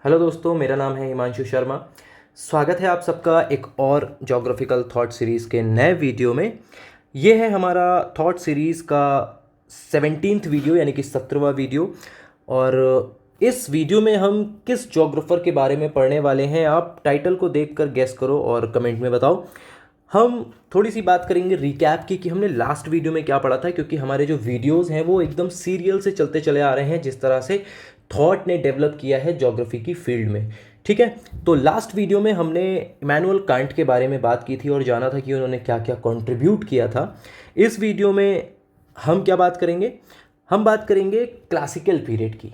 Hello दोस्तों, मेरा नाम है हिमांशु शर्मा। स्वागत है आप सबका एक और जोग्राफिकल थॉट सीरीज़ के नए वीडियो में। ये है हमारा थॉट सीरीज़ का 17th वीडियो यानी कि 17वां वीडियो। और इस वीडियो में हम किस जोग्राफर के बारे में पढ़ने वाले हैं, आप टाइटल को देखकर गेस करो और कमेंट में बताओ। हम थोड़ी सी बात करेंगे रिकैप की कि हमने लास्ट वीडियो में क्या पढ़ा था, क्योंकि हमारे जो वीडियोस हैं वो एकदम सीरियल से चलते चले आ रहे हैं जिस तरह से थॉट ने डेवलप किया है ज्योग्राफी की फील्ड में। ठीक है, तो लास्ट वीडियो में हमने इमैनुअल कांट के बारे में बात की थी और जाना था कि उन्होंने क्या क्या कंट्रीब्यूट किया था। इस वीडियो में हम क्या बात करेंगे, हम बात करेंगे क्लासिकल पीरियड की।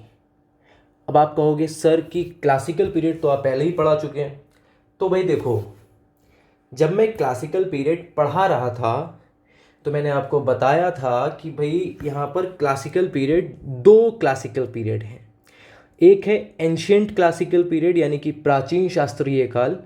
अब आप कहोगे सर कि क्लासिकल पीरियड तो आप पहले ही पढ़ा चुके हैं। तो भाई देखो, जब मैं क्लासिकल पीरियड पढ़ा रहा था तो मैंने आपको बताया था कि भाई यहाँ पर क्लासिकल पीरियड, दो क्लासिकल पीरियड हैं। एक है एंशियंट क्लासिकल पीरियड यानी कि प्राचीन शास्त्रीय काल,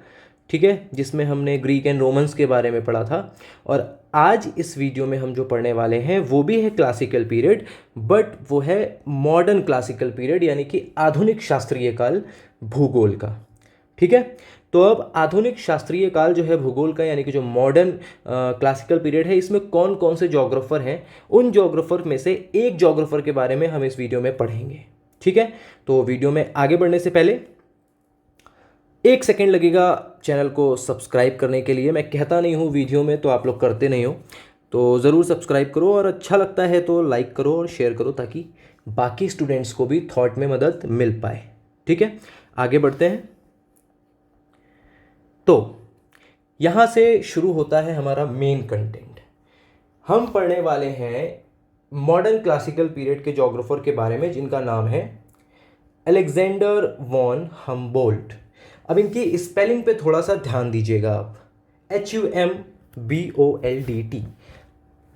ठीक है, जिसमें हमने ग्रीक एंड रोमन्स के बारे में पढ़ा था। और आज इस वीडियो में हम जो पढ़ने वाले हैं वो भी है क्लासिकल पीरियड, बट वो है मॉडर्न क्लासिकल पीरियड यानी कि आधुनिक शास्त्रीय काल भूगोल का। ठीक है, तो अब आधुनिक शास्त्रीय काल जो है भूगोल का यानी कि जो मॉडर्न क्लासिकल पीरियड है, इसमें कौन कौन से जोग्राफर हैं, उन जोग्राफर में से एक जोग्राफर के बारे में हम इस वीडियो में पढ़ेंगे। ठीक है, तो वीडियो में आगे बढ़ने से पहले 1 सेकेंड लगेगा चैनल को सब्सक्राइब करने के लिए। मैं कहता नहीं हूँ वीडियो में, तो आप लोग करते नहीं हो, तो ज़रूर सब्सक्राइब करो और अच्छा लगता है तो लाइक करो और शेयर करो ताकि बाकी स्टूडेंट्स को भी थॉट में मदद मिल पाए। ठीक है, आगे बढ़ते हैं। तो यहाँ से शुरू होता है हमारा मेन कंटेंट। हम पढ़ने वाले हैं मॉडर्न क्लासिकल पीरियड के जोग्राफर के बारे में जिनका नाम है अलेक्जेंडर वॉन हम्बोल्ट। अब इनकी स्पेलिंग पे थोड़ा सा ध्यान दीजिएगा आप, HUMBOLDT।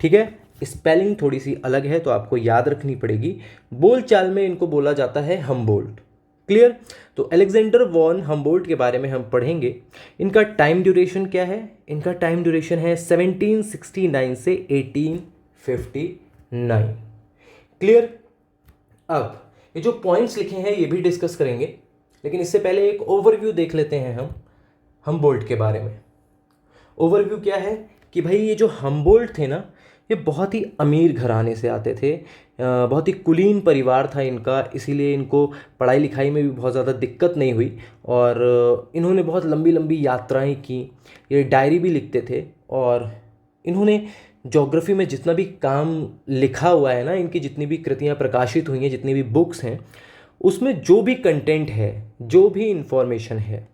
ठीक है, स्पेलिंग थोड़ी सी अलग है तो आपको याद रखनी पड़ेगी। बोलचाल में इनको बोला जाता है हम्बोल्ट। क्लियर? तो अलेक्जेंडर वॉन हम्बोल्ट के बारे में हम पढ़ेंगे। इनका टाइम ड्यूरेशन क्या है? इनका टाइम ड्यूरेशन है 1769 से 1859। क्लियर? अब ये जो पॉइंट्स लिखे हैं ये भी डिस्कस करेंगे, लेकिन इससे पहले एक ओवरव्यू देख लेते हैं हम हम्बोल्ट के बारे में। ओवरव्यू क्या है कि भाई ये जो हम्बोल्ट थे ना, ये बहुत ही अमीर घराने से आते थे, बहुत ही कुलीन परिवार था इनका, इसीलिए इनको पढ़ाई लिखाई में भी बहुत ज़्यादा दिक्कत नहीं हुई। और इन्होंने बहुत लंबी लंबी यात्राएं की, ये डायरी भी लिखते थे। और इन्होंने ज्योग्राफी में जितना भी काम लिखा हुआ है ना, इनकी जितनी भी कृतियाँ प्रकाशित हुई हैं, जितनी भी बुक्स हैं, उसमें जो भी कंटेंट है, जो भी इंफॉर्मेशन है,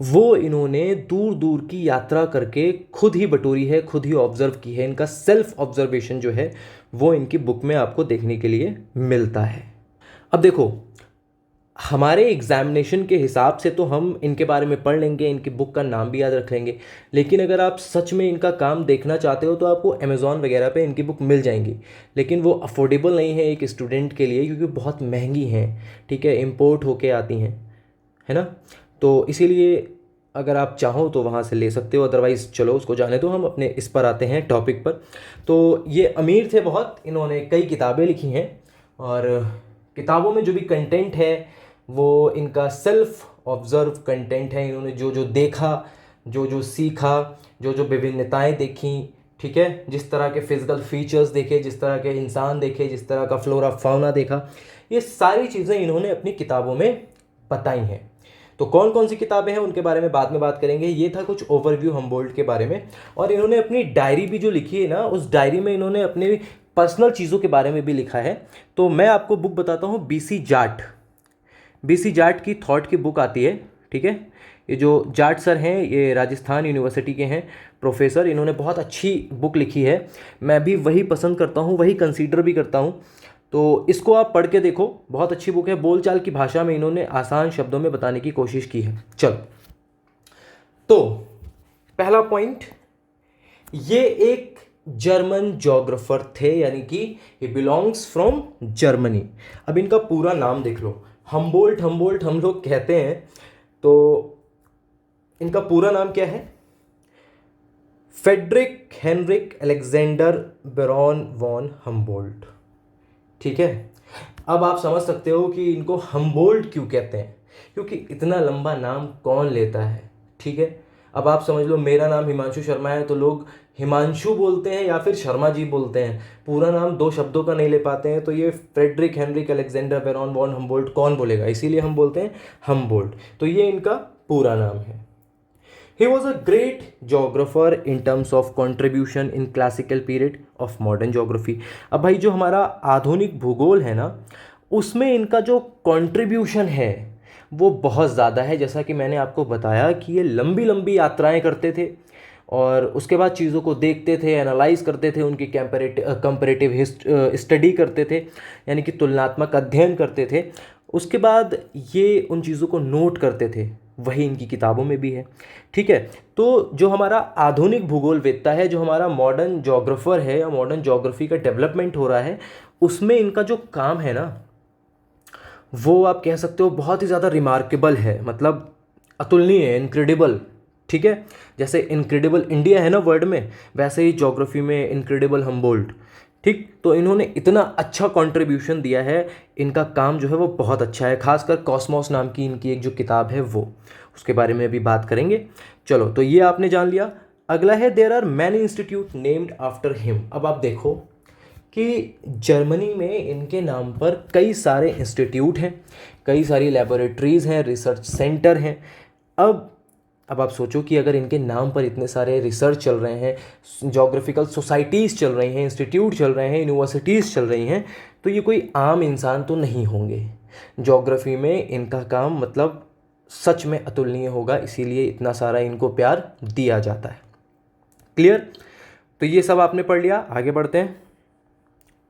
वो इन्होंने दूर दूर की यात्रा करके खुद ही बटोरी है, खुद ही ऑब्जर्व की है। इनका सेल्फ ऑब्जर्वेशन जो है वो इनकी बुक में आपको देखने के लिए मिलता है। अब देखो, हमारे एग्जामिनेशन के हिसाब से तो हम इनके बारे में पढ़ लेंगे, इनकी बुक का नाम भी याद रख लेंगे, लेकिन अगर आप सच में इनका काम देखना चाहते हो तो आपको अमेज़ॉन वगैरह पे इनकी बुक मिल जाएंगी, लेकिन वो अफोर्डेबल नहीं है एक स्टूडेंट के लिए, क्योंकि बहुत महंगी हैं। ठीक है, इम्पोर्ट होके आती हैं, है ना। तो इसीलिए अगर आप चाहो तो वहाँ से ले सकते हो, अदरवाइज़ चलो उसको जाने दो, हम अपने इस पर आते हैं टॉपिक पर। तो ये अमीर थे बहुत, इन्होंने कई किताबें लिखी हैं और किताबों में जो भी कंटेंट है वो इनका सेल्फ ऑब्जर्व कंटेंट है। इन्होंने जो जो देखा, जो जो सीखा, जो जो विभिन्नताएं देखी, ठीक है, जिस तरह के फिजिकल फीचर्स देखे, जिस तरह के इंसान देखे, जिस तरह का फ्लोरा फाउना देखा, ये सारी चीज़ें इन्होंने अपनी किताबों में बताई हैं। तो कौन कौन सी किताबें हैं उनके बारे में बाद में बात करेंगे। ये था कुछ ओवरव्यू हम्बोल्ट के बारे में। और इन्होंने अपनी डायरी भी जो लिखी है ना, उस डायरी में इन्होंने अपने पर्सनल चीज़ों के बारे में भी लिखा है। तो मैं आपको बुक बताता हूँ, BC जाट की थॉट की बुक आती है। ठीक है, ये जो जाट सर हैं ये राजस्थान यूनिवर्सिटी के हैं प्रोफेसर, इन्होंने बहुत अच्छी बुक लिखी है। मैं भी वही पसंद करता हूँ, वही कंसीडर भी करता हूँ। तो इसको आप पढ़ के देखो, बहुत अच्छी बुक है। बोलचाल की भाषा में इन्होंने आसान शब्दों में बताने की कोशिश की है। चलो, तो पहला पॉइंट, ये एक जर्मन जोग्राफर थे, यानी कि ये बिलोंग्स फ्रॉम जर्मनी। अब इनका पूरा नाम देख लो, हम्बोल्ट हम लोग कहते हैं, तो इनका पूरा नाम क्या है? फ्रेडरिक हेनरिक अलेक्जेंडर बैरन वॉन हम्बोल्ट। ठीक है, अब आप समझ सकते हो कि इनको हम्बोल्ट क्यों कहते हैं। क्योंकि इतना लंबा नाम कौन लेता है, ठीक है। अब आप समझ लो मेरा नाम हिमांशु शर्मा है तो लोग हिमांशु बोलते हैं या फिर शर्मा जी बोलते हैं, पूरा नाम दो शब्दों का नहीं ले पाते हैं, तो ये Friedrich Heinrich Alexander Baron von Humboldt कौन बोलेगा, इसीलिए हम बोलते हैं हम्बोल्ट। तो ये इनका पूरा नाम है। He was a great geographer in terms of contribution in classical period of modern geography। अब भाई जो हमारा आधुनिक भूगोल है ना, उसमें इनका जो कंट्रीब्यूशन है वो बहुत ज़्यादा है। जैसा कि मैंने आपको बताया कि ये लंबी लंबी यात्राएं करते थे और उसके बाद चीज़ों को देखते थे, एनालाइज करते थे, उनकी कंपैरेटिव स्टडी करते थे, यानी कि तुलनात्मक अध्ययन करते थे। उसके बाद ये उन चीज़ों को नोट करते थे, वही इनकी किताबों में भी है, ठीक है। तो जो हमारा आधुनिक भूगोलवेत्ता है, जो हमारा मॉडर्न जोग्राफर है या मॉडर्न जोग्राफी का डेवलपमेंट हो रहा है, उसमें इनका जो काम है ना, वो आप कह सकते हो बहुत ही ज़्यादा रिमार्केबल है, मतलब अतुलनीय है, इनक्रेडिबल, ठीक है। जैसे इनक्रेडिबल इंडिया है ना वर्ल्ड में, वैसे ही ज्योग्राफी में इनक्रेडिबल हम्बोल्ट, ठीक। तो इन्होंने इतना अच्छा कंट्रीब्यूशन दिया है, इनका काम जो है वो बहुत अच्छा है। खासकर कॉस्मोस नाम की इनकी एक जो किताब है वो, उसके बारे में भी बात करेंगे। चलो, तो ये आपने जान लिया। अगला है there are many institute named after him. अब आप देखो कि जर्मनी में इनके नाम पर कई सारे इंस्टीट्यूट हैं, कई सारी लेबोरेटरीज़ हैं, रिसर्च सेंटर हैं। अब आप सोचो कि अगर इनके नाम पर इतने सारे रिसर्च चल रहे हैं, जोग्राफिकल सोसाइटीज़ चल रही हैं, इंस्टीट्यूट चल रहे हैं, यूनिवर्सिटीज़ चल रही हैं, तो ये कोई आम इंसान तो नहीं होंगे। जोग्राफी में इनका काम मतलब सच में अतुलनीय होगा, इसीलिए इतना सारा इनको प्यार दिया जाता है। क्लियर? तो ये सब आपने पढ़ लिया, आगे बढ़ते हैं।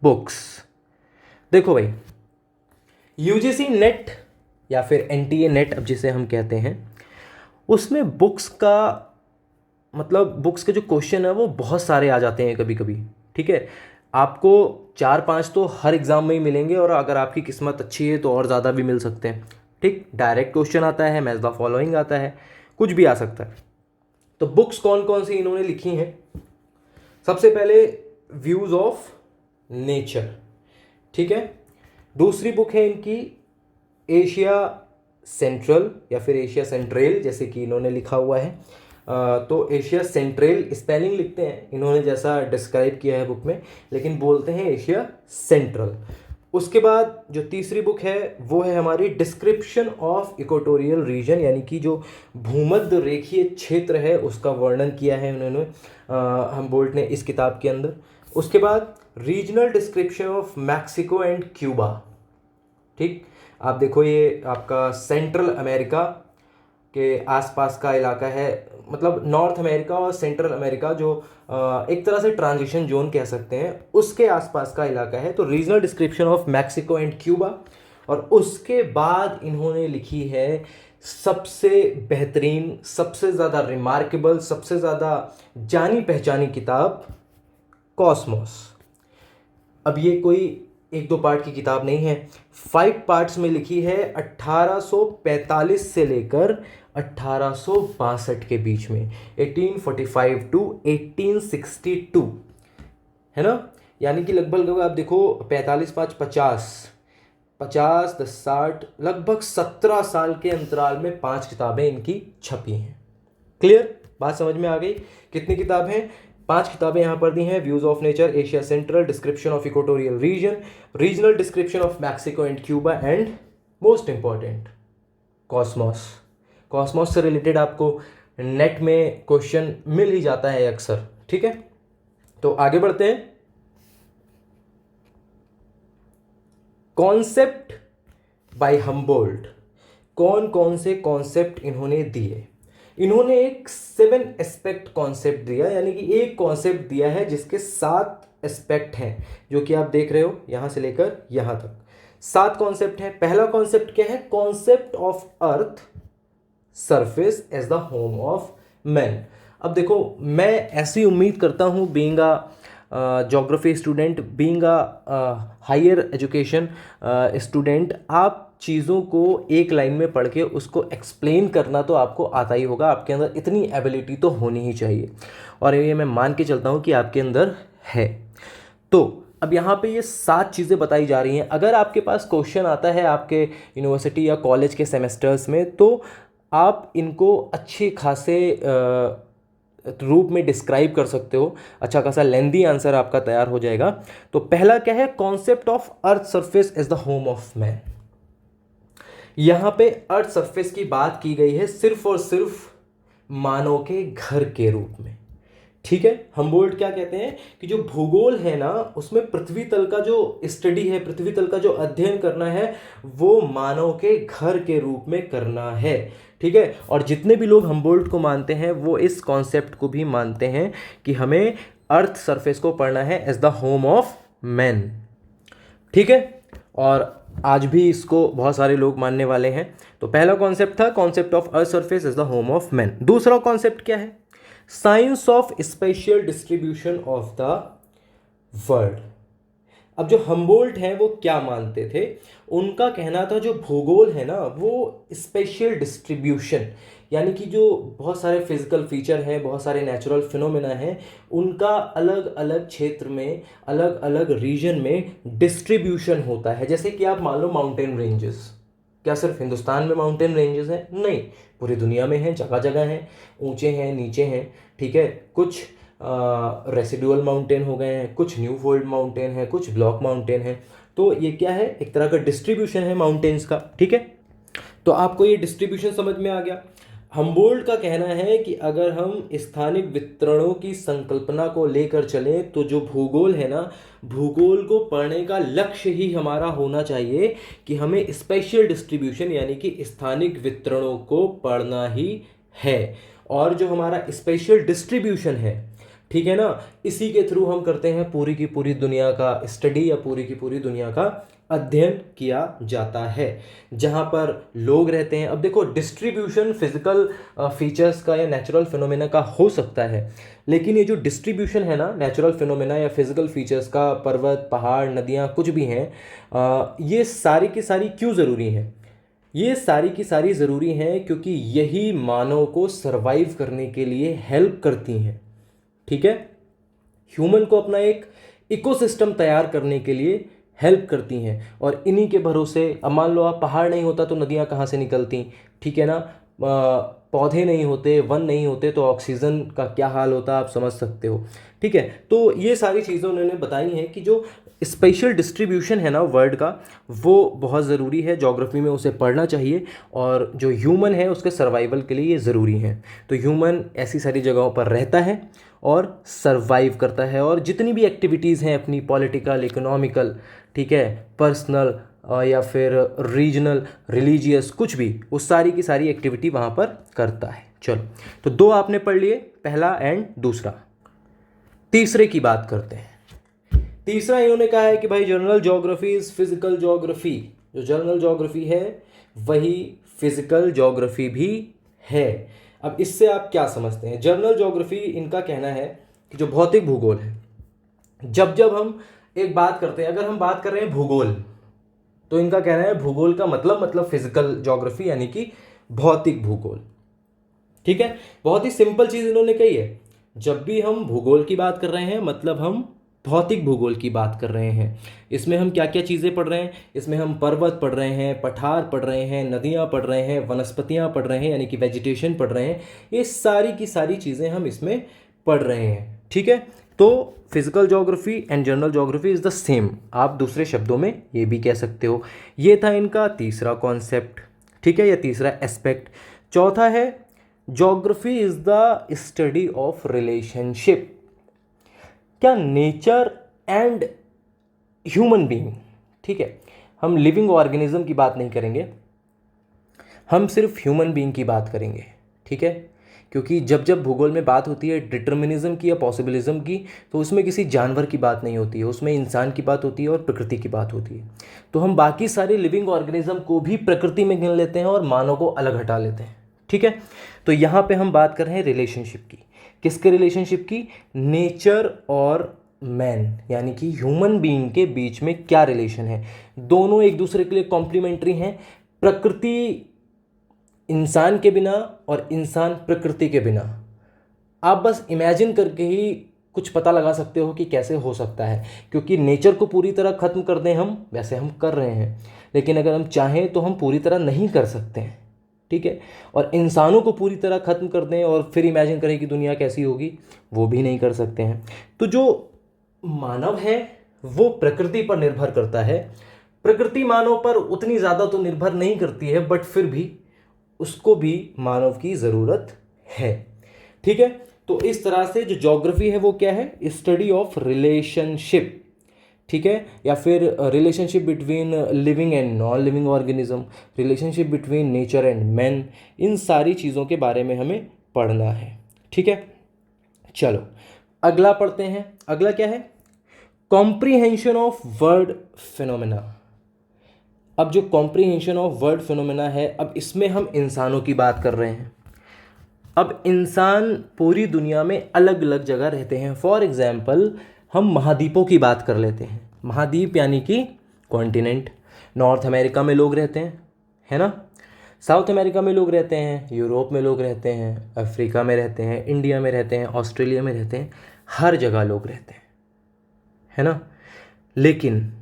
बुक्स देखो भाई, यूजीसी नेट या फिर एनटीए नेट अब जिसे हम कहते हैं, उसमें बुक्स का मतलब बुक्स के जो क्वेश्चन है वो बहुत सारे आ जाते हैं कभी कभी, ठीक है। आपको 4-5 तो हर एग्ज़ाम में ही मिलेंगे, और अगर आपकी किस्मत अच्छी है तो और ज़्यादा भी मिल सकते हैं, ठीक। डायरेक्ट क्वेश्चन आता है, मैच द फॉलोइंग आता है, कुछ भी आ सकता है। तो बुक्स कौन कौन सी इन्होंने लिखी हैं? सबसे पहले व्यूज़ ऑफ नेचर, ठीक है। दूसरी बुक है इनकी एशिया सेंट्रल या फिर एशिया सेंट्रल, जैसे कि इन्होंने लिखा हुआ है। तो एशिया सेंट्रल स्पेलिंग लिखते हैं इन्होंने जैसा डिस्क्राइब किया है बुक में, लेकिन बोलते हैं एशिया सेंट्रल। उसके बाद जो तीसरी बुक है वो है हमारी डिस्क्रिप्शन ऑफ इक्वेटोरियल रीजन, यानी कि जो भूमध्य रेखीय क्षेत्र है उसका वर्णन किया है उन्होंने हम्बोल्ट ने इस किताब के अंदर। उसके बाद regional description of Mexico and Cuba, ठीक। आप देखो ये आपका सेंट्रल अमेरिका के आसपास का इलाका है, मतलब नॉर्थ अमेरिका और सेंट्रल अमेरिका जो एक तरह से ट्रांजिशन जोन कह सकते हैं, उसके आसपास का इलाका है। तो regional description of Mexico and Cuba. और उसके बाद इन्होंने लिखी है सबसे बेहतरीन, सबसे ज़्यादा रिमार्केबल, सबसे ज़्यादा जानी पहचानी किताब कॉस्मोस। अब ये कोई 1-2 पार्ट की किताब नहीं है, 5 पार्ट्स में लिखी है, 1845 से लेकर 1862 के बीच में, 1845 टू 1862, है ना। यानी कि लगभग आप देखो 45-5-50, 50-10-60, लगभग 17 साल के अंतराल में 5 किताबें इनकी छपी हैं। क्लियर? बात समझ में आ गई? कितनी किताब हैं? 5 किताबें यहाँ पर दी हैं। Views of nature, Asia central, description of equatorial region, regional description of Mexico and Cuba, and most important Cosmos. Cosmos से रिलेटेड आपको नेट में क्वेश्चन मिल ही जाता है अक्सर, ठीक है। तो आगे बढ़ते हैं। कॉन्सेप्ट बाय हम्बोल्ट, कौन कौन से कॉन्सेप्ट इन्होंने दिए? इन्होंने एक 7 एस्पेक्ट कॉन्सेप्ट दिया, यानी कि एक कॉन्सेप्ट दिया है जिसके 7 एस्पेक्ट हैं, जो कि आप देख रहे हो यहां से लेकर यहां तक 7 कॉन्सेप्ट हैं। पहला कॉन्सेप्ट क्या है? Concept of earth surface as the home of man. अब देखो, मैं ऐसी उम्मीद करता हूँ being a geography student, being a higher education student, आप चीज़ों को एक लाइन में पढ़ के उसको एक्सप्लेन करना तो आपको आता ही होगा, आपके अंदर इतनी एबिलिटी तो होनी ही चाहिए, और ये मैं मान के चलता हूँ कि आपके अंदर है। तो अब यहाँ पे ये 7 चीज़ें बताई जा रही हैं। अगर आपके पास क्वेश्चन आता है आपके यूनिवर्सिटी या कॉलेज के सेमेस्टर्स में, तो आप इनको अच्छे खासे रूप में डिस्क्राइब कर सकते हो, अच्छा खासा लेंदी आंसर आपका तैयार हो जाएगा। तो पहला क्या है, concept of earth surface is the home of man. यहाँ पे अर्थ सरफेस की बात की गई है सिर्फ और सिर्फ मानव के घर के रूप में, ठीक है। हम्बोल्ट क्या कहते हैं कि जो भूगोल है ना, उसमें पृथ्वी तल का जो स्टडी है, पृथ्वी तल का जो अध्ययन करना है, वो मानव के घर के रूप में करना है, ठीक है। और जितने भी लोग हम्बोल्ट को मानते हैं वो इस कॉन्सेप्ट को भी मानते हैं कि हमें अर्थ सरफेस को पढ़ना है as the home of man, ठीक है। और आज भी इसको बहुत सारे लोग मानने वाले हैं। तो पहला कॉन्सेप्ट था concept of earth surface is the home of man. दूसरा कॉन्सेप्ट क्या है, science of spatial distribution of the world. अब जो हम्बोल्ट हैं वो क्या मानते थे, उनका कहना था जो भूगोल है ना वो स्पेशियल डिस्ट्रीब्यूशन, यानी कि जो बहुत सारे फिजिकल फीचर हैं, बहुत सारे नेचुरल फिनोमेना हैं, उनका अलग अलग क्षेत्र में, अलग अलग रीजन में डिस्ट्रीब्यूशन होता है। जैसे कि आप मान लो माउंटेन रेंजेस, क्या सिर्फ हिंदुस्तान में माउंटेन रेंजेस हैं? नहीं, पूरी दुनिया में हैं, जगह जगह हैं, ऊंचे हैं, नीचे हैं, ठीक है। कुछ रेसिडुअल माउंटेन हो गए हैं, कुछ न्यू फोल्ड माउंटेन है, कुछ ब्लॉक माउंटेन है। तो ये क्या है, एक तरह का डिस्ट्रीब्यूशन है माउंटेन्स का, ठीक है। तो आपको ये डिस्ट्रीब्यूशन समझ में आ गया। हम्बोल्ट का कहना है कि अगर हम स्थानिक वितरणों की संकल्पना को लेकर चलें तो जो भूगोल है ना, भूगोल को पढ़ने का लक्ष्य ही हमारा होना चाहिए कि हमें स्पेशियल डिस्ट्रीब्यूशन यानी कि स्थानिक वितरणों को पढ़ना ही है। और जो हमारा स्पेशियल डिस्ट्रीब्यूशन है, ठीक है ना, इसी के थ्रू हम करते हैं पूरी की पूरी दुनिया का स्टडी या पूरी की पूरी दुनिया का अध्ययन किया जाता है जहां पर लोग रहते हैं। अब देखो, डिस्ट्रीब्यूशन फिजिकल फीचर्स का या नेचुरल फिनोमेना का हो सकता है, लेकिन ये जो डिस्ट्रीब्यूशन है ना, नेचुरल फिनोमेना या फिजिकल फीचर्स का, पर्वत, पहाड़, नदियां, कुछ भी हैं, ये सारी की सारी क्यों ज़रूरी हैं? ये सारी की सारी ज़रूरी हैं क्योंकि यही मानव को सरवाइव करने के लिए हेल्प करती हैं, ठीक है। ह्यूमन को अपना एक इकोसिस्टम तैयार करने के लिए हेल्प करती हैं। और इन्हीं के भरोसे, अब मान लो आप, पहाड़ नहीं होता तो नदियाँ कहाँ से निकलती, ठीक है ना, पौधे नहीं होते, वन नहीं होते तो ऑक्सीजन का क्या हाल होता, आप समझ सकते हो, ठीक है। तो ये सारी चीज़ें उन्होंने बताई हैं कि जो स्पेशल डिस्ट्रीब्यूशन है ना वर्ल्ड का, वो बहुत ज़रूरी है, ज्योग्राफी में उसे पढ़ना चाहिए। और जो ह्यूमन है उसके सर्वाइवल के लिए ये ज़रूरी है। तो ह्यूमन ऐसी सारी जगहों पर रहता है और सर्वाइव करता है, और जितनी भी एक्टिविटीज़ हैं अपनी, पॉलिटिकल, इकोनॉमिकल, ठीक है, पर्सनल या फिर रीजनल, रिलीजियस, कुछ भी, वो सारी की सारी एक्टिविटी वहाँ पर करता है। चलो, तो 2 आपने पढ़ लिए, पहला एंड दूसरा। तीसरे की बात करते हैं। तीसरा इन्होंने कहा है कि भाई general geography is physical geography. जो जनरल ज्योग्राफी है वही फिजिकल ज्योग्राफी भी है। अब इससे आप क्या समझते हैं? जनरल ज्योग्राफी, इनका कहना है कि जो भौतिक भूगोल है, जब जब हम एक बात करते हैं, अगर हम बात कर रहे हैं भूगोल, तो इनका कहना है भूगोल का मतलब फिजिकल ज्योग्राफी यानी कि भौतिक भूगोल, ठीक है। बहुत ही सिंपल चीज इन्होंने कही है, जब भी हम भूगोल की बात कर रहे हैं मतलब हम भौतिक भूगोल की बात कर रहे हैं। इसमें हम क्या क्या चीज़ें पढ़ रहे हैं? इसमें हम पर्वत पढ़ रहे हैं, पठार पढ़ रहे हैं, नदियाँ पढ़ रहे हैं, वनस्पतियाँ पढ़ रहे हैं यानी कि वेजिटेशन पढ़ रहे हैं। ये सारी की सारी चीज़ें हम इसमें पढ़ रहे हैं, ठीक है। तो physical geography and general geography is the same, आप दूसरे शब्दों में ये भी कह सकते हो। ये था इनका तीसरा कॉन्सेप्ट, ठीक है, या तीसरा एस्पेक्ट। चौथा है geography is the study of relationship. क्या नेचर एंड ह्यूमन बीइंग, ठीक है, हम लिविंग ऑर्गेनिज्म की बात नहीं करेंगे, हम सिर्फ ह्यूमन बीइंग की बात करेंगे, ठीक है। क्योंकि जब जब भूगोल में बात होती है डिटर्मिनिज्म की या पॉसिबिलिज्म की, तो उसमें किसी जानवर की बात नहीं होती है, उसमें इंसान की बात होती है और प्रकृति की बात होती है। तो हम बाकी सारे लिविंग ऑर्गेनिज्म को भी प्रकृति में गिन लेते हैं और मानव को अलग हटा लेते हैं, ठीक है। तो यहाँ पे हम बात कर रहे हैं रिलेशनशिप की। किसके रिलेशनशिप की? नेचर और मैन यानी कि ह्यूमन बीइंग के बीच में क्या रिलेशन है। दोनों एक दूसरे के लिए कॉम्प्लीमेंट्री हैं। प्रकृति इंसान के बिना और इंसान प्रकृति के बिना, आप बस इमेजिन करके ही कुछ पता लगा सकते हो कि कैसे हो सकता है, क्योंकि नेचर को पूरी तरह ख़त्म कर दें हम, वैसे हम कर रहे हैं, लेकिन अगर हम चाहें तो हम पूरी तरह नहीं कर सकते हैं। ठीक है, और इंसानों को पूरी तरह ख़त्म कर दें और फिर इमेजिन करें कि दुनिया कैसी होगी, वो भी नहीं कर सकते हैं। तो जो मानव है वो प्रकृति पर निर्भर करता है। प्रकृति मानव पर उतनी ज़्यादा तो निर्भर नहीं करती है, बट फिर भी उसको भी मानव की ज़रूरत है। ठीक है, तो इस तरह से जो ज्योग्राफी है वो क्या है, स्टडी ऑफ रिलेशनशिप। ठीक है, या फिर relationship between living and non living organism, relationship between nature and man, इन सारी चीज़ों के बारे में हमें पढ़ना है। ठीक है, चलो अगला पढ़ते हैं। अगला क्या है, कॉम्प्रीहेंशन ऑफ वर्ड फिनोमेना। अब जो कॉम्प्रीहेंशन ऑफ वर्ड फिनोमेना है, अब इसमें हम इंसानों की बात कर रहे हैं। अब इंसान पूरी दुनिया में अलग अलग जगह रहते हैं। फॉर एग्जाम्पल हम महाद्वीपों की बात कर लेते हैं। महाद्वीप यानी कि कॉन्टिनेंट। नॉर्थ अमेरिका में लोग रहते हैं, है ना, साउथ अमेरिका में लोग रहते हैं, यूरोप में लोग रहते हैं, अफ्रीका में रहते हैं, इंडिया में रहते हैं, ऑस्ट्रेलिया में रहते हैं, हर जगह लोग रहते हैं, है ना। लेकिन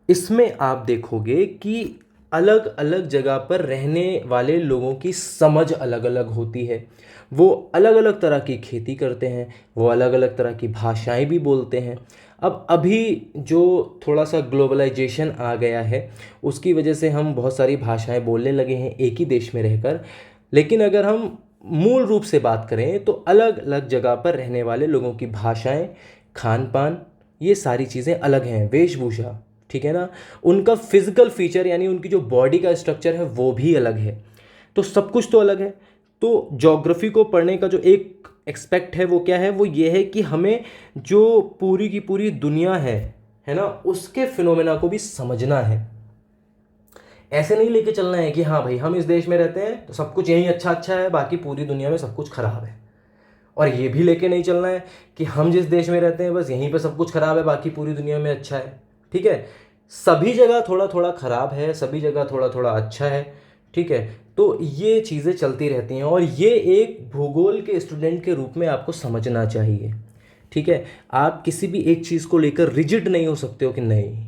इसमें आप देखोगे कि अलग अलग जगह पर रहने वाले लोगों की समझ अलग अलग होती है। वो अलग अलग तरह की खेती करते हैं, वो अलग अलग तरह की भाषाएं भी बोलते हैं। अब अभी जो थोड़ा सा ग्लोबलाइजेशन आ गया है, उसकी वजह से हम बहुत सारी भाषाएं बोलने लगे हैं एक ही देश में रहकर। लेकिन अगर हम मूल रूप से बात करें तो अलग अलग जगह पर रहने वाले लोगों की भाषाएं, खान पान, ये सारी चीज़ें अलग हैं, वेशभूषा, ठीक है ना, उनका फिजिकल फीचर यानी उनकी जो बॉडी का स्ट्रक्चर है वो भी अलग है। तो सब कुछ तो अलग है। तो ज्योग्राफी को पढ़ने का जो एक एक्सपेक्ट है वो क्या है, वो ये है कि हमें जो पूरी की पूरी दुनिया है ना, उसके फिनोमेना को भी समझना है। ऐसे नहीं लेके चलना है कि हाँ भाई हम इस देश में रहते हैं तो सब कुछ यहीं अच्छा अच्छा है, बाकी पूरी दुनिया में सब कुछ खराब है। और ये भी लेके नहीं चलना है कि हम जिस देश में रहते हैं बस यहीं पे सब कुछ खराब है, बाकी पूरी दुनिया में अच्छा है। ठीक है, सभी जगह थोड़ा थोड़ा खराब है, सभी जगह थोड़ा थोड़ा अच्छा है। ठीक है, तो ये चीज़ें चलती रहती हैं और ये एक भूगोल के स्टूडेंट के रूप में आपको समझना चाहिए। ठीक है, आप किसी भी एक चीज़ को लेकर रिजिड नहीं हो सकते हो कि नहीं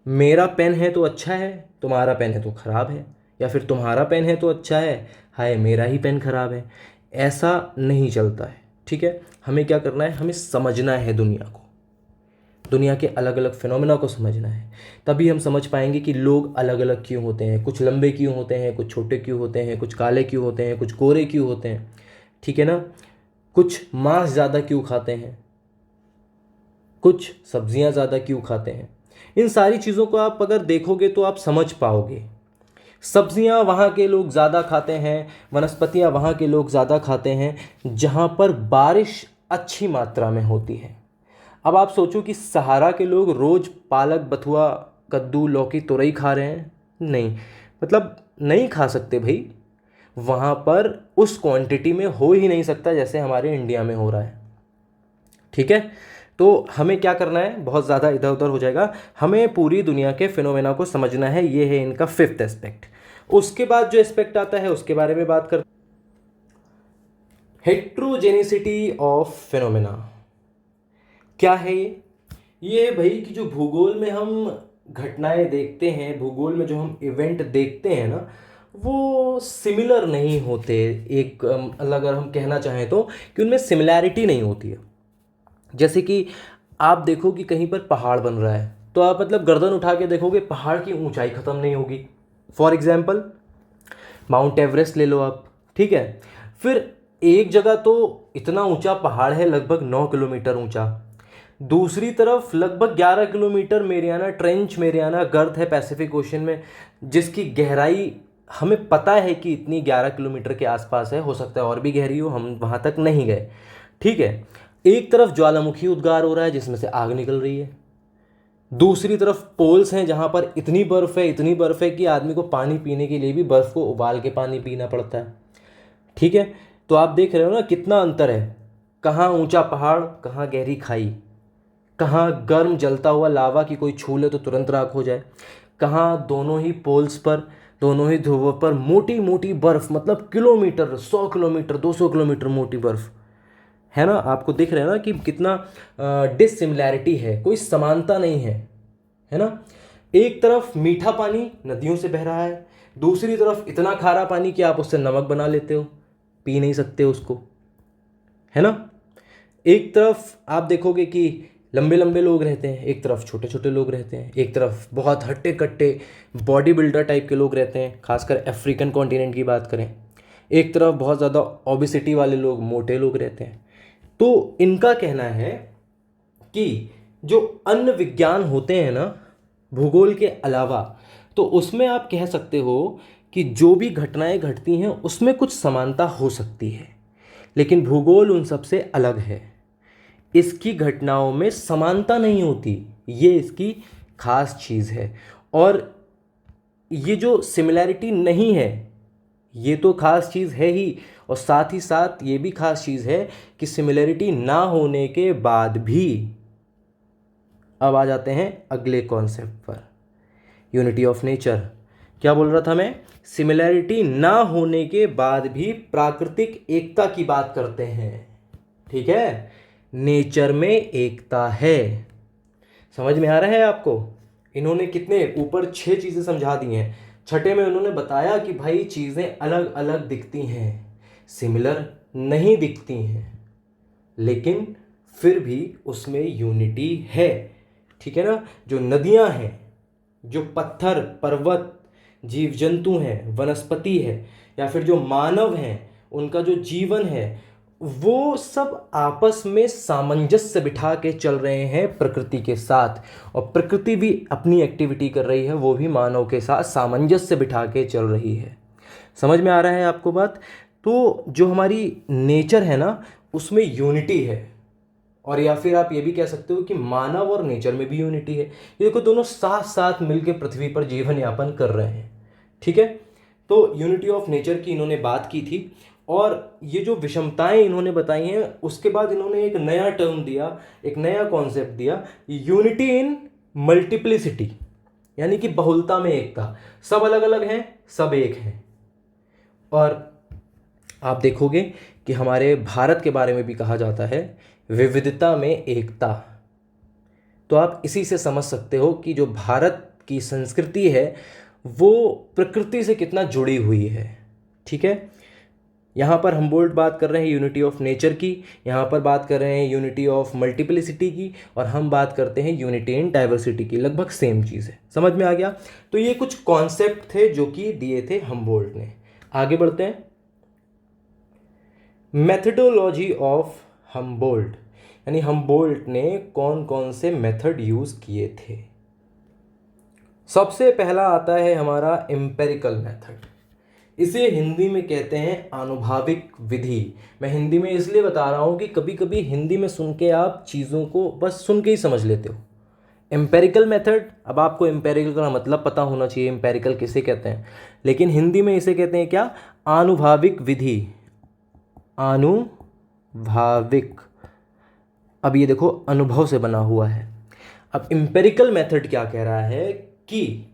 मेरा पेन है तो अच्छा है, तुम्हारा पेन है तो ख़राब है, या फिर तुम्हारा पेन है तो अच्छा है, हाय मेरा ही पेन ख़राब है। ऐसा नहीं चलता है। ठीक है, हमें क्या करना है, हमें समझना है दुनिया को, दुनिया के अलग अलग फिनोमेना को समझना है। तभी हम समझ पाएंगे कि लोग अलग अलग क्यों होते हैं, कुछ लंबे क्यों होते हैं, कुछ छोटे क्यों होते हैं, कुछ काले क्यों होते हैं, कुछ गोरे क्यों होते हैं। ठीक है ना, कुछ मांस ज़्यादा क्यों खाते हैं, कुछ सब्जियां ज़्यादा क्यों खाते हैं। इन सारी चीज़ों को आप अगर देखोगे तो आप समझ पाओगे। सब्जियां वहाँ के लोग ज़्यादा खाते हैं, वनस्पतियां वहाँ के लोग ज़्यादा खाते हैं जहाँ पर बारिश अच्छी मात्रा में होती है। अब आप सोचो कि सहारा के लोग रोज़ पालक, बथुआ, कद्दू, लौकी, तुरई खा रहे हैं? नहीं, मतलब नहीं खा सकते भाई। वहाँ पर उस क्वांटिटी में हो ही नहीं सकता जैसे हमारे इंडिया में हो रहा है। ठीक है, तो हमें क्या करना है, बहुत ज़्यादा इधर उधर हो जाएगा, हमें पूरी दुनिया के फिनोमेना को समझना है। ये है इनका फिफ्थ एस्पेक्ट। उसके बाद जो एस्पेक्ट आता है उसके बारे में बात कर, हेट्रोजेनिसिटी ऑफ फिनोमेना। क्या है ये भाई कि जो भूगोल में हम घटनाएं देखते हैं, भूगोल में जो हम इवेंट देखते हैं ना, वो सिमिलर नहीं होते। एक अगर हम कहना चाहें तो कि उनमें सिमिलैरिटी नहीं होती है। जैसे कि आप देखो कि कहीं पर पहाड़ बन रहा है तो आप मतलब गर्दन उठा के देखोगे, पहाड़ की ऊंचाई ख़त्म नहीं होगी। फॉर एग्जाम्पल माउंट एवरेस्ट ले लो आप। ठीक है, फिर एक जगह तो इतना ऊंचा पहाड़ है, लगभग 9 किलोमीटर ऊंचा, दूसरी तरफ लगभग 11 किलोमीटर मेरियाना ट्रेंच, मेरियाना गर्त है पैसिफिक ओशन में, जिसकी गहराई हमें पता है कि इतनी 11 किलोमीटर के आसपास है, हो सकता है और भी गहरी हो, हम वहाँ तक नहीं गए। ठीक है, एक तरफ ज्वालामुखी उद्गार हो रहा है जिसमें से आग निकल रही है, दूसरी तरफ पोल्स हैं जहाँ पर इतनी बर्फ़ है, इतनी बर्फ़ है कि आदमी को पानी पीने के लिए भी बर्फ़ को उबाल के पानी पीना पड़ता है। ठीक है, तो आप देख रहे हो ना कितना अंतर है, कहाँ ऊंचा पहाड़, कहाँ गहरी खाई, कहाँ गर्म जलता हुआ लावा की कोई छू ले तो तुरंत राख हो जाए, कहाँ दोनों ही पोल्स पर, दोनों ही ध्रुवों पर मोटी मोटी बर्फ़, मतलब किलोमीटर, 100 किलोमीटर, 200 किलोमीटर मोटी बर्फ़। है ना, आपको दिख रहा है ना कि कितना डिसिमिलैरिटी है, कोई समानता नहीं है ना। एक तरफ मीठा पानी नदियों से बह रहा है, दूसरी तरफ इतना खारा पानी कि आप उससे नमक बना लेते हो, पी नहीं सकते उसको, है ना। एक तरफ आप देखोगे कि लंबे लंबे लोग रहते हैं, एक तरफ छोटे छोटे लोग रहते हैं, एक तरफ बहुत हट्टे कट्टे बॉडी बिल्डर टाइप के लोग रहते हैं, खासकर अफ्रीकन कॉन्टिनेंट की बात करें, एक तरफ बहुत ज़्यादा ओबेसिटी वाले लोग, मोटे लोग रहते हैं। तो इनका कहना है कि जो अन्य विज्ञान होते हैं ना भूगोल के अलावा, तो उसमें आप कह सकते हो कि जो भी घटनाएं घटती हैं उसमें कुछ समानता हो सकती है, लेकिन भूगोल उन सब से अलग है। इसकी घटनाओं में समानता नहीं होती, ये इसकी खास चीज़ है। और ये जो सिमिलैरिटी नहीं है ये तो खास चीज़ है ही, और साथ ही साथ ये भी खास चीज़ है कि सिमिलैरिटी ना होने के बाद भी, अब आ जाते हैं अगले कॉन्सेप्ट पर, यूनिटी ऑफ नेचर। क्या बोल रहा था मैं, सिमिलैरिटी ना होने के बाद भी प्राकृतिक एकता की बात करते हैं, ठीक है, नेचर में एकता है। समझ में आ रहा है आपको, इन्होंने कितने ऊपर 6 चीज़ें समझा दी हैं, छठे में उन्होंने बताया कि भाई चीज़ें अलग अलग दिखती हैं, सिमिलर नहीं दिखती हैं, लेकिन फिर भी उसमें यूनिटी है, ठीक है ना। जो नदियां हैं, जो पत्थर पर्वत, जीव जंतु हैं, वनस्पति है, या फिर जो मानव हैं, उनका जो जीवन है, वो सब आपस में सामंजस्य बिठा के चल रहे हैं प्रकृति के साथ, और प्रकृति भी अपनी एक्टिविटी कर रही है, वो भी मानव के साथ सामंजस्य बिठा के चल रही है। समझ में आ रहा है आपको बात। तो जो हमारी नेचर है ना उसमें यूनिटी है, और या फिर आप ये भी कह सकते हो कि मानव और नेचर में भी यूनिटी है। ये देखो दोनों साथ साथ मिलकर पृथ्वी पर जीवन यापन कर रहे हैं, ठीक है। तो यूनिटी ऑफ नेचर की इन्होंने बात की थी, और ये जो विषमताएं इन्होंने बताई हैं उसके बाद इन्होंने एक नया टर्म दिया, एक नया कॉन्सेप्ट दिया, यूनिटी इन मल्टीप्लिसिटी, यानी कि बहुलता में एकता। सब अलग अलग हैं, सब एक हैं। और आप देखोगे कि हमारे भारत के बारे में भी कहा जाता है विविधता में एकता। तो आप इसी से समझ सकते हो कि जो भारत की संस्कृति है वो प्रकृति से कितना जुड़ी हुई है, ठीक है। यहाँ पर हमबोल्ट बात कर रहे हैं यूनिटी ऑफ नेचर की, यहाँ पर बात कर रहे हैं यूनिटी ऑफ मल्टीप्लिसिटी की, और हम बात करते हैं यूनिटी इन डाइवर्सिटी की। लगभग सेम चीज़ है, समझ में आ गया। तो ये कुछ कॉन्सेप्ट थे जो कि दिए थे हमबोल्ट ने। आगे बढ़ते हैं, मेथडोलॉजी ऑफ हमबोल्ट, यानी हमबोल्ट ने कौन कौन से मेथड यूज किए थे। सबसे पहला आता है हमारा एम्पेरिकल मेथड। इसे हिंदी में कहते हैं आनुभविक विधि। मैं हिंदी में इसलिए बता रहा हूं कि कभी कभी हिंदी में सुन के आप चीज़ों को बस सुन के ही समझ लेते हो। एम्पेरिकल मेथड, अब आपको एम्पेरिकल का मतलब पता होना चाहिए, एम्पेरिकल किसे कहते हैं, लेकिन हिंदी में इसे कहते हैं क्या, आनुभविक विधि, आनुभविक। अब ये देखो अनुभव से बना हुआ है। अब एम्पेरिकल मेथड क्या कह रहा है कि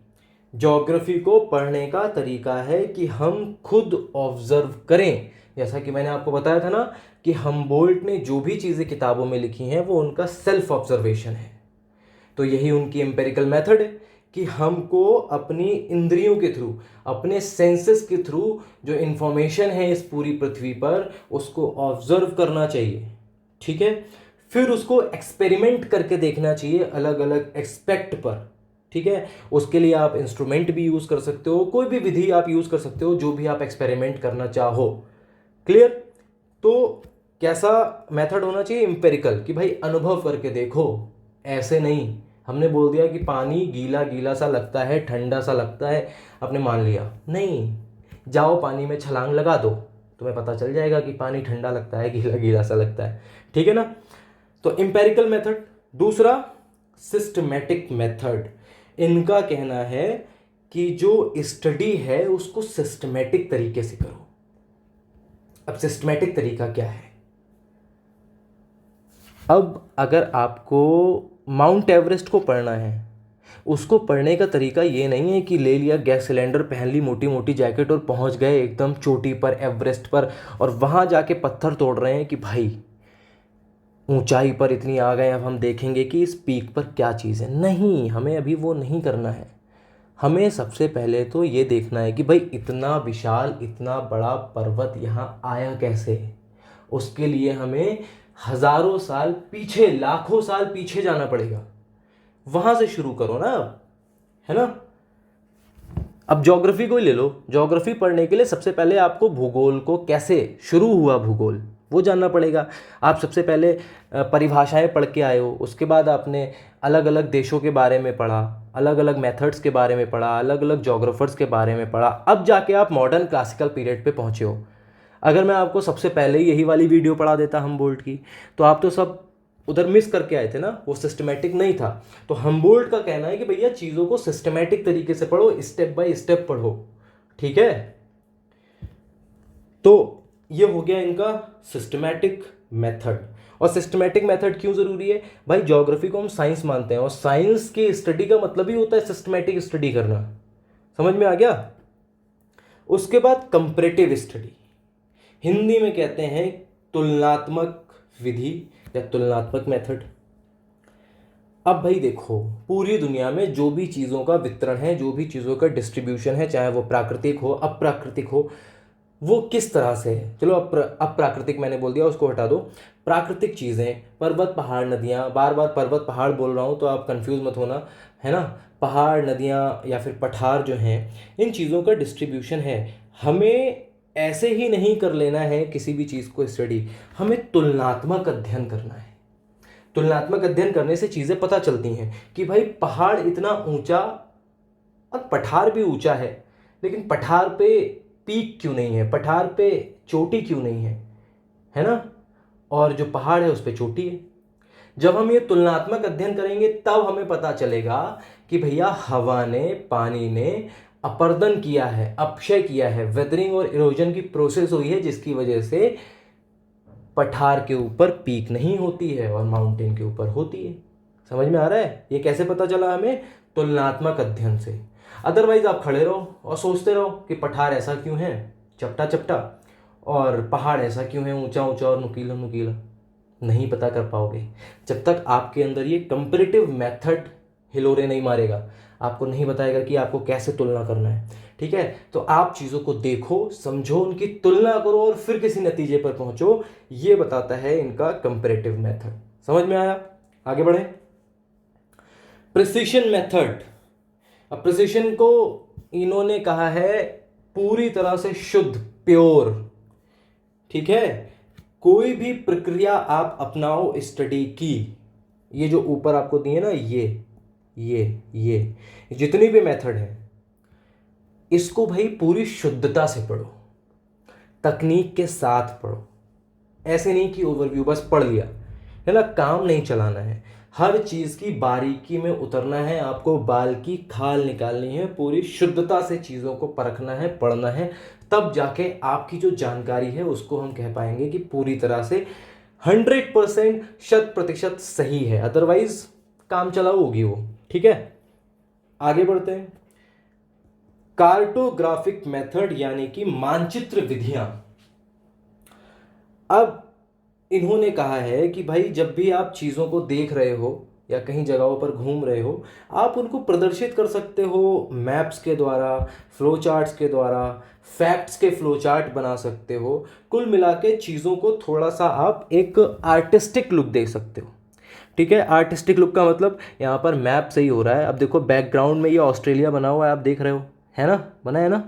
ज्योग्राफी को पढ़ने का तरीका है कि हम खुद ऑब्जर्व करें। जैसा कि मैंने आपको बताया था ना कि हमबोल्ट ने जो भी चीज़ें किताबों में लिखी हैं वो उनका सेल्फ ऑब्जर्वेशन है। तो यही उनकी एम्पेरिकल मेथड है कि हमको अपनी इंद्रियों के थ्रू, अपने सेंसेस के थ्रू जो इंफॉर्मेशन है इस पूरी पृथ्वी पर उसको ऑब्जर्व करना चाहिए, ठीक है। फिर उसको एक्सपेरिमेंट करके देखना चाहिए अलग अलग एस्पेक्ट पर, ठीक है। उसके लिए आप इंस्ट्रूमेंट भी यूज़ कर सकते हो, कोई भी विधि आप यूज़ कर सकते हो जो भी आप एक्सपेरिमेंट करना चाहो। क्लियर। तो कैसा मेथड होना चाहिए, एम्पेरिकल, कि भाई अनुभव करके देखो, ऐसे नहीं हमने बोल दिया कि पानी गीला गीला सा लगता है, ठंडा सा लगता है, आपने मान लिया, नहीं, जाओ पानी में छलांग लगा दो, तुम्हें पता चल जाएगा कि पानी ठंडा लगता है, गीला गीला सा लगता है, ठीक है ना। तो एम्पेरिकल मेथड। दूसरा सिस्टमैटिक मेथड। इनका कहना है कि जो स्टडी है उसको सिस्टमैटिक तरीके से करो। अब सिस्टमैटिक तरीका क्या है, अब अगर आपको माउंट एवरेस्ट को पढ़ना है, उसको पढ़ने का तरीका ये नहीं है कि ले लिया गैस सिलेंडर, पहन ली मोटी मोटी जैकेट और पहुंच गए एकदम चोटी पर, एवरेस्ट पर, और वहाँ जाके पत्थर तोड़ रहे हैं कि भाई ऊंचाई पर इतनी आ गए, अब हम देखेंगे कि इस पीक पर क्या चीज़ है। नहीं, हमें अभी वो नहीं करना है। हमें सबसे पहले तो ये देखना है कि भाई इतना विशाल, इतना बड़ा पर्वत यहाँ आया कैसे। उसके लिए हमें हजारों साल पीछे, लाखों साल पीछे जाना पड़ेगा। वहां से शुरू करो ना अब, है ना। अब ज्योग्राफी को ही ले लो। ज्योग्राफी पढ़ने के लिए सबसे पहले आपको भूगोल को, कैसे शुरू हुआ भूगोल, वो जानना पड़ेगा। आप सबसे पहले परिभाषाएं पढ़ के आए हो, उसके बाद आपने अलग अलग देशों के बारे में पढ़ा, अलग अलग मेथड्स के बारे में पढ़ा, अलग अलग जोग्राफर्स के बारे में पढ़ा, अब जाके आप मॉडर्न क्लासिकल पीरियड पे पहुंचे हो। अगर मैं आपको सबसे पहले ही यही वाली वीडियो पढ़ा देता हमबोल्ट की, तो आप तो सब उधर मिस करके आए थे ना, वो सिस्टमेटिक नहीं था। तो हमबोल्ट का कहना है कि भैया चीज़ों को सिस्टमेटिक तरीके से पढ़ो, स्टेप बाय स्टेप पढ़ो, ठीक है। तो ये हो गया इनका सिस्टमैटिक मेथड। और सिस्टमैटिक मेथड क्यों ज़रूरी है भाई? ज्योग्राफी को हम साइंस मानते हैं, और साइंस की स्टडी का मतलब ही होता है सिस्टमैटिक स्टडी करना। समझ में आ गया? उसके बाद कंपैरेटिव स्टडी, हिंदी में कहते हैं तुलनात्मक विधि या तुलनात्मक मेथड। अब भाई देखो, पूरी दुनिया में जो भी चीज़ों का वितरण है, जो भी चीज़ों का डिस्ट्रीब्यूशन है, चाहे वो प्राकृतिक हो, अप्राकृतिक हो, वो किस तरह से है। चलो अप्राकृतिक मैंने बोल दिया, उसको हटा दो। प्राकृतिक चीज़ें, पर्वत पहाड़ नदियाँ, बार बार पर्वत पहाड़ बोल रहा हूँ तो आप कंफ्यूज मत होना, है ना। पहाड़ नदियाँ या फिर पठार जो हैं, इन चीज़ों का डिस्ट्रीब्यूशन है। हमें ऐसे ही नहीं कर लेना है किसी भी चीज़ को स्टडी, हमें तुलनात्मक अध्ययन करना है। तुलनात्मक अध्ययन करने से चीज़ें पता चलती हैं कि भाई पहाड़ इतना ऊंचा और पठार भी ऊंचा है, लेकिन पठार पे पीक क्यों नहीं है, पठार पे चोटी क्यों नहीं है ना। और जो पहाड़ है उस पे चोटी है। जब हम ये तुलनात्मक अध्ययन करेंगे तब हमें पता चलेगा कि भैया हवा ने, पानी ने अपर्दन किया है, अपक्षय किया है, वेदरिंग और इरोजन की प्रोसेस हुई है, जिसकी वजह से पठार के ऊपर पीक नहीं होती है और माउंटेन के ऊपर होती है। समझ में आ रहा है? ये कैसे पता चला हमें? तुलनात्मक अध्ययन से। अदरवाइज आप खड़े रहो और सोचते रहो कि पठार ऐसा क्यों है, चपटा चपटा, और पहाड़ ऐसा क्यों है, ऊंचा ऊंचा और नुकीला नुकीला। नहीं पता कर पाओगे जब तक आपके अंदर ये कंपैरेटिव मेथड हिलोरे नहीं मारेगा, आपको नहीं बताएगा कि आपको कैसे तुलना करना है, ठीक है। तो आप चीज़ों को देखो, समझो, उनकी तुलना करो और फिर किसी नतीजे पर पहुंचो। ये बताता है इनका कंपैरेटिव मेथड। समझ में आया? आगे बढ़े। Precision method. अब प्रिसिशन को इन्होंने कहा है पूरी तरह से शुद्ध, प्योर, ठीक है। कोई भी प्रक्रिया आप अपनाओ स्टडी की, ये जो ऊपर आपको दिए ना, ये जितनी भी मेथड है, इसको भाई पूरी शुद्धता से पढ़ो, तकनीक के साथ पढ़ो। ऐसे नहीं कि ओवरव्यू बस पढ़ लिया, है ना। काम नहीं चलाना है, हर चीज़ की बारीकी में उतरना है, आपको बाल की खाल निकालनी है, पूरी शुद्धता से चीज़ों को परखना है, पढ़ना है। तब जाके आपकी जो जानकारी है उसको हम कह पाएंगे कि पूरी तरह से 100%, 100% सही है। अदरवाइज काम चलाऊ होगी वो, ठीक है। आगे बढ़ते हैं। कार्टोग्राफिक मेथड यानी कि मानचित्र विधियां। अब इन्होंने कहा है कि भाई जब भी आप चीज़ों को देख रहे हो या कहीं जगहों पर घूम रहे हो, आप उनको प्रदर्शित कर सकते हो मैप्स के द्वारा, फ्लो चार्ट्स के द्वारा, फैक्ट्स के फ्लो चार्ट बना सकते हो। कुल मिला के चीज़ों को थोड़ा सा आप एक आर्टिस्टिक लुक दे सकते हो, ठीक है। आर्टिस्टिक लुक का मतलब यहाँ पर मैप सही हो रहा है। अब देखो बैकग्राउंड में ये ऑस्ट्रेलिया बना हुआ है, आप देख रहे हो, है ना, बना है ना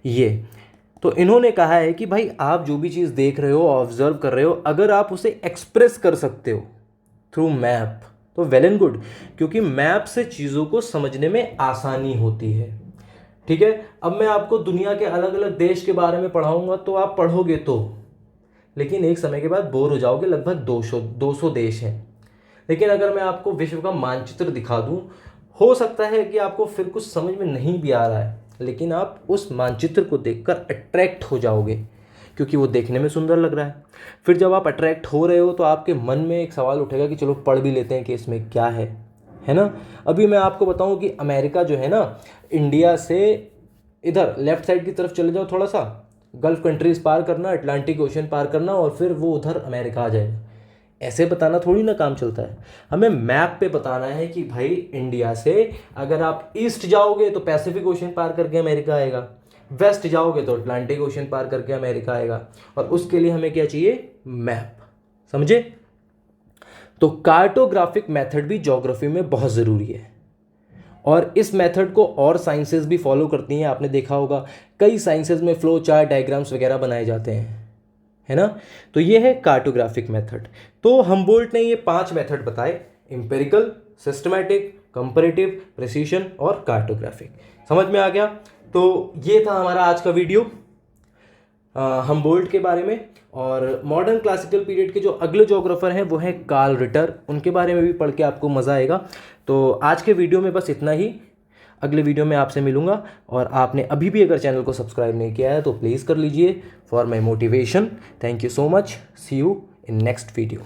ये। तो इन्होंने कहा है कि भाई आप जो भी चीज़ देख रहे हो, ऑब्जर्व कर रहे हो, अगर आप उसे एक्सप्रेस कर सकते हो थ्रू मैप तो वेल एंड गुड, क्योंकि मैप से चीज़ों को समझने में आसानी होती है, ठीक है। अब मैं आपको दुनिया के अलग अलग देश के बारे में पढ़ाऊंगा तो आप पढ़ोगे तो, लेकिन एक समय के बाद बोर हो जाओगे। लगभग 200 देश हैं। लेकिन अगर मैं आपको विश्व का मानचित्र दिखा दूं, हो सकता है कि आपको फिर कुछ समझ में नहीं भी आ रहा है, लेकिन आप उस मानचित्र को देखकर अट्रैक्ट हो जाओगे, क्योंकि वो देखने में सुंदर लग रहा है। फिर जब आप अट्रैक्ट हो रहे हो तो आपके मन में एक सवाल उठेगा कि चलो पढ़ भी लेते हैं कि इसमें क्या है ना। अभी मैं आपको बताऊं कि अमेरिका जो है ना, इंडिया से इधर लेफ्ट साइड की तरफ चले जाओ थोड़ा सा, गल्फ कंट्रीज पार करना, अटलांटिक ओशन पार करना और फिर वो उधर अमेरिका आ जाएगा। ऐसे बताना थोड़ी ना काम चलता है। हमें मैप पे बताना है कि भाई इंडिया से अगर आप ईस्ट जाओगे तो पैसिफिक ओशन पार करके अमेरिका आएगा, वेस्ट जाओगे तो अटलांटिक ओशन पार करके अमेरिका आएगा, और उसके लिए हमें क्या चाहिए? मैप। समझे? तो कार्टोग्राफिक मेथड भी ज्योग्राफी में बहुत ज़रूरी है, और इस मेथड को और साइंसेस भी फॉलो करती हैं। आपने देखा होगा कई साइंसेस में फ्लो चार्ट, डायग्राम्स वगैरह बनाए जाते हैं, है ना। तो ये है कार्टोग्राफिक मेथड। तो हमबोल्ट ने ये 5 मेथड बताए: एम्पिरिकल, सिस्टमैटिक, कंपैरेटिव, प्रिसीशन और कार्टोग्राफिक। समझ में आ गया? तो ये था हमारा आज का वीडियो हमबोल्ट के बारे में। और मॉडर्न क्लासिकल पीरियड के जो अगले ज्योग्राफर हैं वो हैं कार्ल रिटर, उनके बारे में भी पढ़ के आपको मज़ा आएगा। तो आज के वीडियो में बस इतना ही। अगले वीडियो में आपसे मिलूंगा, और आपने अभी भी अगर चैनल को सब्सक्राइब नहीं किया है तो प्लीज़ कर लीजिए for my motivation. Thank you so much. See you in next video.